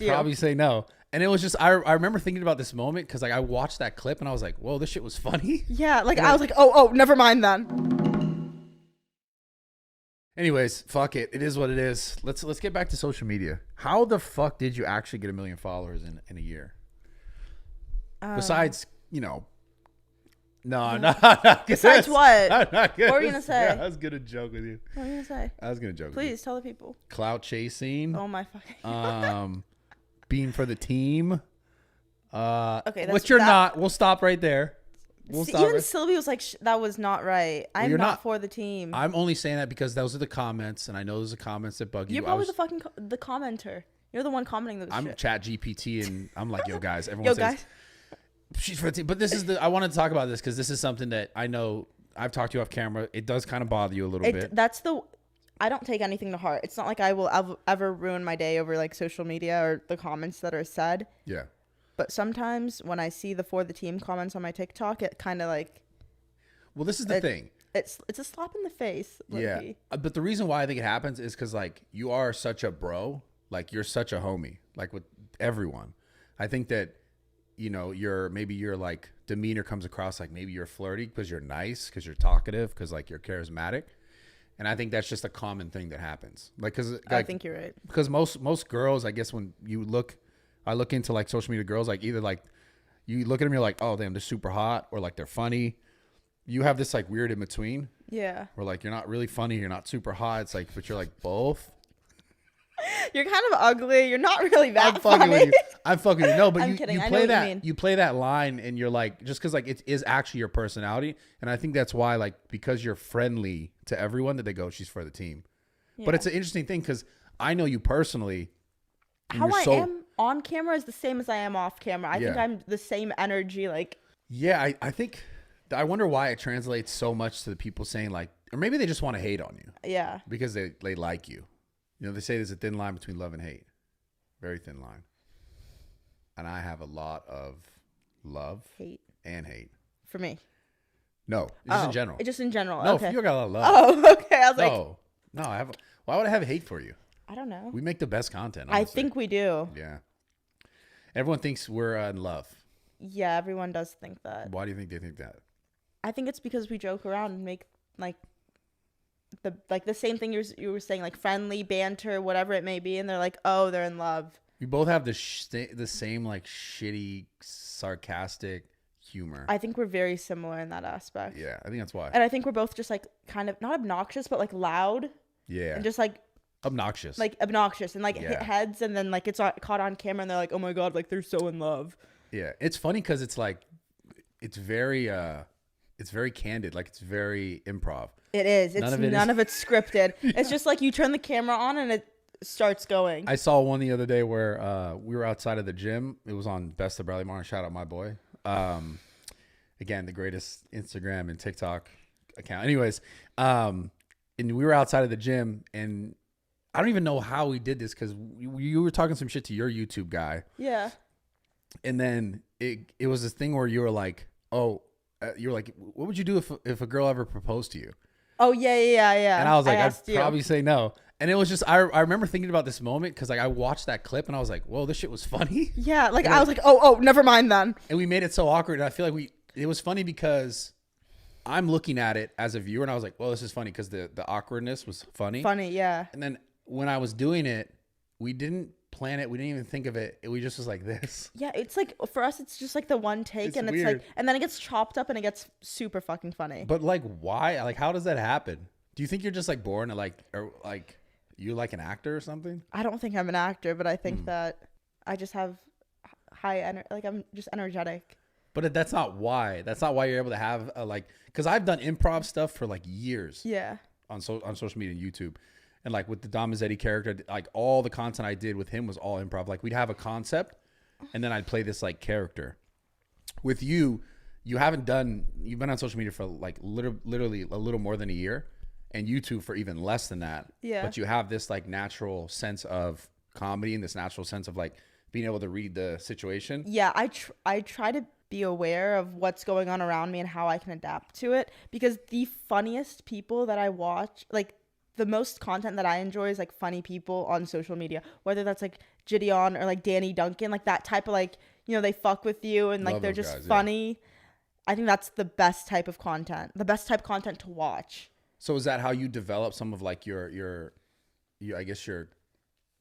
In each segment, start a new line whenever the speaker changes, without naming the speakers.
probably say no. And it was just, I remember thinking about this moment because like I watched that clip and I was like, whoa, this shit was funny.
Yeah, like I was like, oh, never mind then.
Anyways, fuck it. It is what it is. Let's get back to social media. How the fuck did you actually get 1 million followers in a year? Besides, no.
Besides what?
I'm not good.
What were you gonna say?
I was gonna joke with you.
What were you gonna say?
I was gonna joke.
Please tell the people.
Clout chasing.
Oh my fucking.
Being for the team.
Okay,
which you're not. We'll stop right there.
Even Sylvie was like, that was not right. I'm not for the team.
I'm only saying that because those are the comments, and I know those are the comments that bug you.
You're probably the commenter. You're the one commenting those
I'm
shit.
Chat GPT, and I'm like, yo, guys. Everyone
Yo,
says,
guys.
she's for the team. But this is I wanted to talk about this because this is something that I know I've talked to you off camera. It does kind of bother you a little bit.
I don't take anything to heart. It's not like I will ever ruin my day over like social media or the comments that are said.
Yeah.
But sometimes when I see the for the team comments on my TikTok, it kind of like.
Well, this is the thing.
It's a slap in the face.
Yeah. But the reason why I think it happens is because like you are such a bro, like you're such a homie, like with everyone. I think that, your like demeanor comes across like maybe you're flirty because you're nice, because you're talkative, because like you're charismatic. And I think that's just a common thing that happens. Like, because
I think you're right.
Because most girls, I guess, when I look into like social media girls, like either like you look at them, you're like, oh damn, they're super hot, or like they're funny. You have this like weird in between.
Yeah.
Where like you're not really funny, you're not super hot. It's like, but you're like both.
You're kind of ugly. You're not really that
I'm fucking
funny.
with you. I'm fucking with you. No, but
I'm
you
kidding.
play that. You play that line, and you're like, just because like it is actually your personality, and I think that's why like because you're friendly to everyone that they go, she's for the team. Yeah. But it's an interesting thing because I know you personally.
How I am on camera is the same as I am off camera. I think I'm the same energy. Like.
Yeah, I think. I wonder why it translates so much to the people saying like, or maybe they just want to hate on you.
Yeah. Because
they like you. They say there's a thin line between love and hate. Very thin line. And I have a lot of love and hate.
For me?
No, just in general.
Just in general.
No,
okay.
you got a lot of love.
Oh, okay. I was like,
no. I have. Why would I have hate for you?
I don't know.
We make the best content. Honestly.
I think we do.
Yeah. Everyone thinks we're in love.
Yeah, everyone does think that.
Why do you think they think that?
I think it's because we joke around and make like the same thing you were saying, like friendly banter, whatever it may be, and they're like, oh, they're in love.
We both have the same like shitty, sarcastic humor.
I think we're very similar in that aspect.
Yeah, I think that's why.
And I think we're both just like kind of not obnoxious, but like loud.
Yeah.
And just like
obnoxious.
Like obnoxious and like hit heads, and then like it's caught on camera, and they're like, oh my god, like they're so in love.
Yeah, it's funny because it's like it's very candid, like it's very improv.
It is. None of it's scripted. It's just like you turn the camera on and it starts going.
I saw one the other day where we were outside of the gym. It was on Best of Bradley Martin. Shout out my boy. Again, the greatest Instagram and TikTok account. Anyways, and we were outside of the gym, and I don't even know how we did this because you were talking some shit to your YouTube guy.
Yeah.
And then it was this thing where you were like, oh, you're like, what would you do if a girl ever proposed to you?
Oh, yeah.
And I was like, I'd probably say no. And it was just, I remember thinking about this moment because like I watched that clip and I was like, whoa, this shit was funny.
Yeah, like I was like, oh, never mind then.
And we made it so awkward. And I feel like it was funny because I'm looking at it as a viewer and I was like, well, this is funny because the awkwardness was funny.
Funny, yeah.
And then when I was doing it, we didn't plan it. We didn't even think of it. We just was like this.
Yeah, it's like for us, it's just like the one take,
it's
and
weird.
It's like, and then it gets chopped up and it gets super fucking funny.
But like, why? Like, how does that happen? Do you think you're just like born to or you like an actor or something?
I don't think I'm an actor, but I think that I just have high energy. Like I'm just energetic.
But that's not why. That's not why you're able to have because I've done improv stuff for like years.
Yeah.
On social media and YouTube. And like with the Dom Mazzetti character, like all the content I did with him was all improv. Like we'd have a concept and then I'd play this like character. With you've been on social media for like literally a little more than a year, and YouTube for even less than that.
Yeah.
But you have this like natural sense of comedy and this natural sense of like being able to read the situation.
Yeah, I try to be aware of what's going on around me and how I can adapt to it, because the funniest people that I watch, like the most content that I enjoy is like funny people on social media, whether that's like Gideon or like Danny Duncan, like that type of like, you know, they fuck with you and like
Love
they're
those
just
guys, yeah.
funny. I think that's the best type of content, the best type of content to watch.
So is that how you develop some of like your I guess your,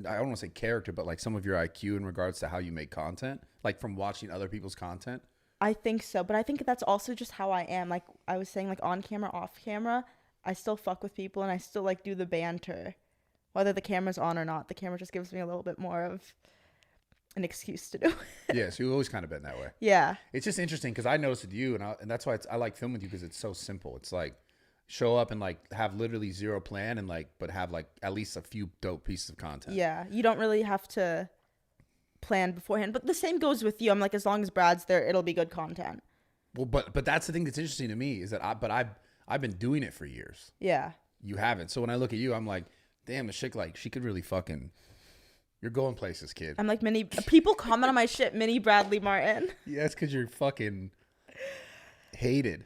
I don't want to say character, but like some of your IQ in regards to how you make content, like from watching other people's content?
I think so, but I think that's also just how I am. Like I was saying, like on camera, off camera, I still fuck with people and I still like do the banter. Whether the camera's on or not, the camera just gives me a little bit more of an excuse to do it.
Yeah, so you've always kind of been that way.
Yeah.
It's just interesting because I noticed with you, and that's why I like filming with you, because it's so simple. It's like show up and like have literally zero plan and like, but have like at least a few dope pieces of content.
Yeah. You don't really have to plan beforehand, but the same goes with you. I'm like, as long as Brad's there, it'll be good content.
Well, but that's the thing that's interesting to me is that I've been doing it for years.
Yeah.
You haven't. So when I look at you, I'm like, damn, the chick, like she could really fucking, you're going places, kid.
I'm like people comment on my shit, mini Bradley Martin.
Yeah, it's because you're fucking hated.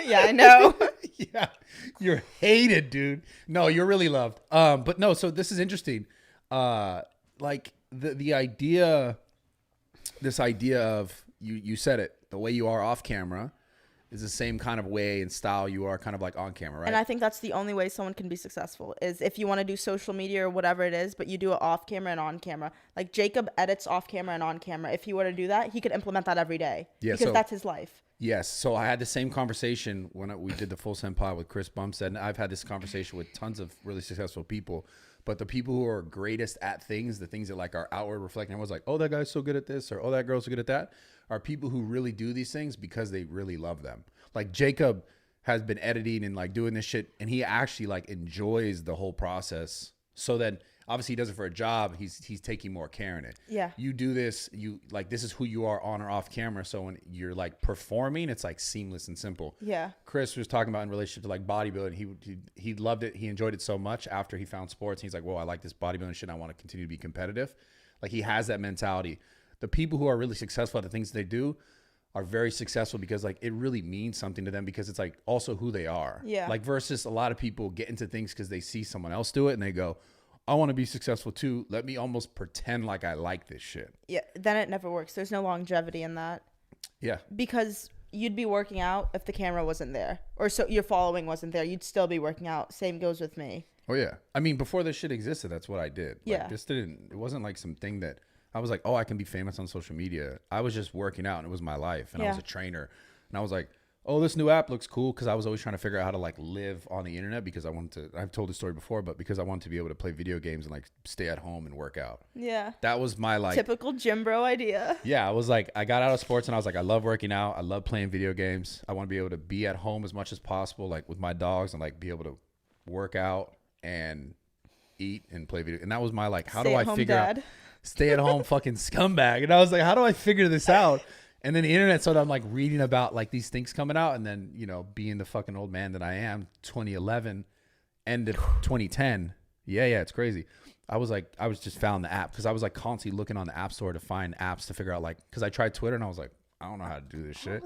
Yeah, I know.
Yeah, you're hated, dude. No, you're really loved. But no, so this is interesting. Like the idea, this idea of you said it, the way you are off camera is the same kind of way and style you are kind of like on camera, right?
And I think that's the only way someone can be successful is if you want to do social media or whatever it is, but you do it off camera and on camera. Like Jacob edits off camera and on camera. If he were to do that, he could implement that every day.
Yeah,
because
so
that's his life.
Yes. So I had the same conversation when we did the Full Send Pod with Chris Bumstead, and I've had this conversation with tons of really successful people. But the people who are greatest at things, the things that like are outward reflecting, I was like, oh, that guy's so good at this, or oh, that girl's so good at that, are people who really do these things because they really love them. Like Jacob has been editing and like doing this shit, and he actually like enjoys the whole process. So then obviously he does it for a job. He's taking more care in it.
Yeah.
You do this, you like, this is who you are on or off camera. So when you're like performing, it's like seamless and simple.
Yeah.
Chris was talking about in relationship to like bodybuilding. He loved it. He enjoyed it so much after he found sports. He's like, whoa, I like this bodybuilding shit. I want to continue to be competitive. Like he has that mentality. The people who are really successful at the things they do are very successful because like it really means something to them, because it's like also who they are.
Yeah.
Like versus a lot of people get into things because they see someone else do it and they go, I want to be successful too. Let me almost pretend like I like this shit.
Yeah. Then it never works. There's no longevity in that.
Yeah.
Because you'd be working out if the camera wasn't there, or so your following wasn't there. You'd still be working out. Same goes with me.
Oh yeah. I mean, before this shit existed, that's what I did. Like,
Yeah.
it wasn't like something that I was like, oh, I can be famous on social media. I was just working out and it was my life. And I was
Yeah.
a trainer. And I was like, oh, this new app looks cool. Cause I was always trying to figure out how to like live on the internet, because I wanted to, I've told this story before, but because I wanted to be able to play video games and like stay at home and work out.
Yeah.
That was my like,
Typical gym bro idea.
yeah, I was like, I got out of sports and I was like, I love working out. I love playing video games. I want to be able to be at home as much as possible, like with my dogs, and like be able to work out and eat and play video. And that was my like, how do I figure out stay at home fucking scumbag? And I was like, how do I figure this out? And then the internet started, I'm like reading about like these things coming out, and then, you know, being the fucking old man that I am, 2011, end of 2010. Yeah, it's crazy. I was just found the app because I was like constantly looking on the app store to find apps to figure out, like, because I tried Twitter and I was like, I don't know how to do this shit.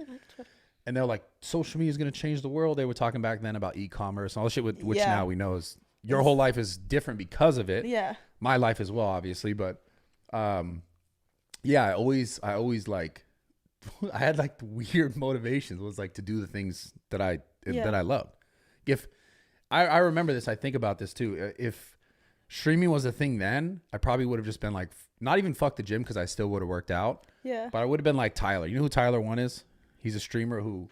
And they're like, social media is going to change the world. They were talking back then about e-commerce and all the shit, which
Yeah.
now we know is your whole life is different because of it.
Yeah.
My life as well, obviously. But yeah, I always like, I had like weird motivations. It was like to do the things that I loved. If I remember this, I think about this too. If streaming was a thing then, I probably would have just been like, not even fuck the gym, because I still would have worked out.
Yeah.
But I would have been like Tyler. You know who Tyler One is? He's a streamer who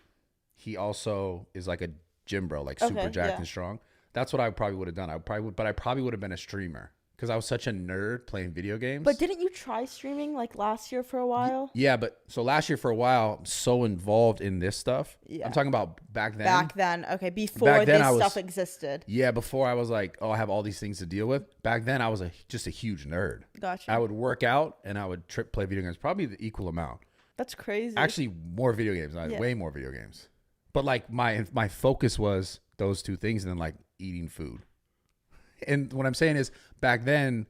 he also is like a gym bro, like super jacked and strong. That's what I probably would have done. I probably would have been a streamer, because I was such a nerd playing video games.
But didn't you try streaming like last year for a while?
Yeah, but so last year for a while, I'm so involved in this stuff. Yeah. I'm talking about back then.
Back then, okay, before this stuff existed.
Yeah, before I was like, oh, I have all these things to deal with. Back then, I was just a huge nerd.
Gotcha.
I would work out and I would play video games, probably the equal amount.
That's crazy.
Actually, more video games, way more video games. But like my focus was those two things, and then like eating food. And what I'm saying is, back then,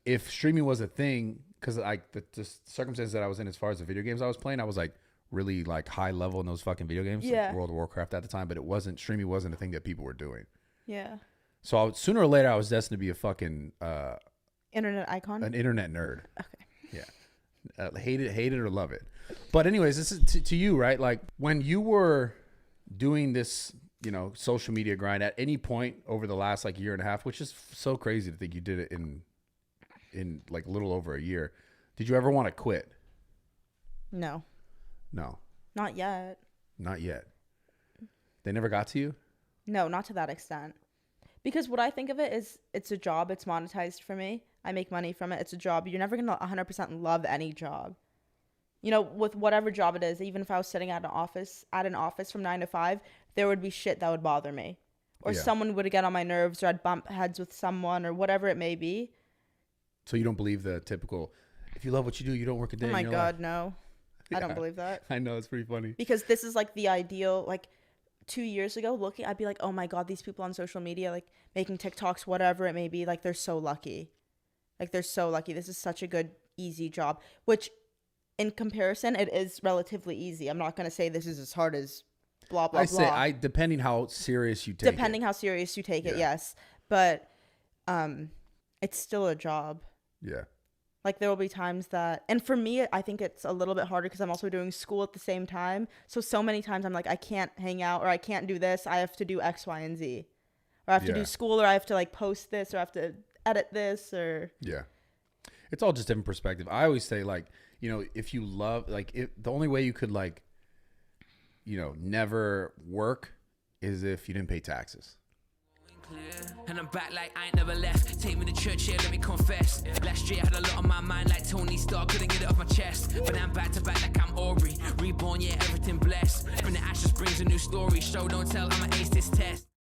if streaming was a thing, because like the circumstances that I was in as far as the video games I was playing, I was like really like high level in those fucking video games, like World of Warcraft at the time, but streaming wasn't a thing that people were doing.
Yeah.
So sooner or later, I was destined to be a fucking
Internet icon.
An internet nerd.
Okay.
Yeah. Hate it or love it. But anyways, this is to you, right? Like when you were doing this, you know, social media grind at any point over the last like year and a half, which is so crazy to think you did it in like a little over a year. Did you ever want to quit?
No.
No.
Not yet.
Not yet. They never got to you?
No, not to that extent. Because what I think of it is it's a job. It's monetized for me. I make money from it. It's a job. You're never going to 100% love any job. You know, with whatever job it is, even if I was sitting at an office from 9 to 5, there would be shit that would bother me. Or someone would get on my nerves, or I'd bump heads with someone, or whatever it may be.
So you don't believe the typical, if you love what you do, you don't work a day
Oh my
in your
God,
life?
no. I don't believe that.
I know, it's pretty funny.
Because this is like the ideal, like 2 years ago, I'd be like, oh my God, these people on social media, like making TikToks, whatever it may be, like they're so lucky. Like they're so lucky. This is such a good, easy job, which in comparison, it is relatively easy. I'm not going to say this is as hard as blah, blah, blah.
Depending how serious you take it.
Depending how serious you take it, yes. But it's still a job.
Yeah.
Like there will be times that, and for me, I think it's a little bit harder because I'm also doing school at the same time. So many times I'm like, I can't hang out, or I can't do this. I have to do X, Y, and Z. Or I have to do school, or I have to like post this, or I have to edit this, or.
Yeah. It's all just different perspective. I always say like, you know, if you love, like the only way you could like, you know, never work is if you didn't pay taxes.
And I'm back like I ain't never left. Take me to church, yeah, let me confess. Last year I had a lot on my mind like Tony Stark, couldn't get it off my chest. But I'm back to back like I'm Aubrey. Reborn, yeah, everything blessed. From the ashes brings a new story. Show, don't tell, I'ma ace this test.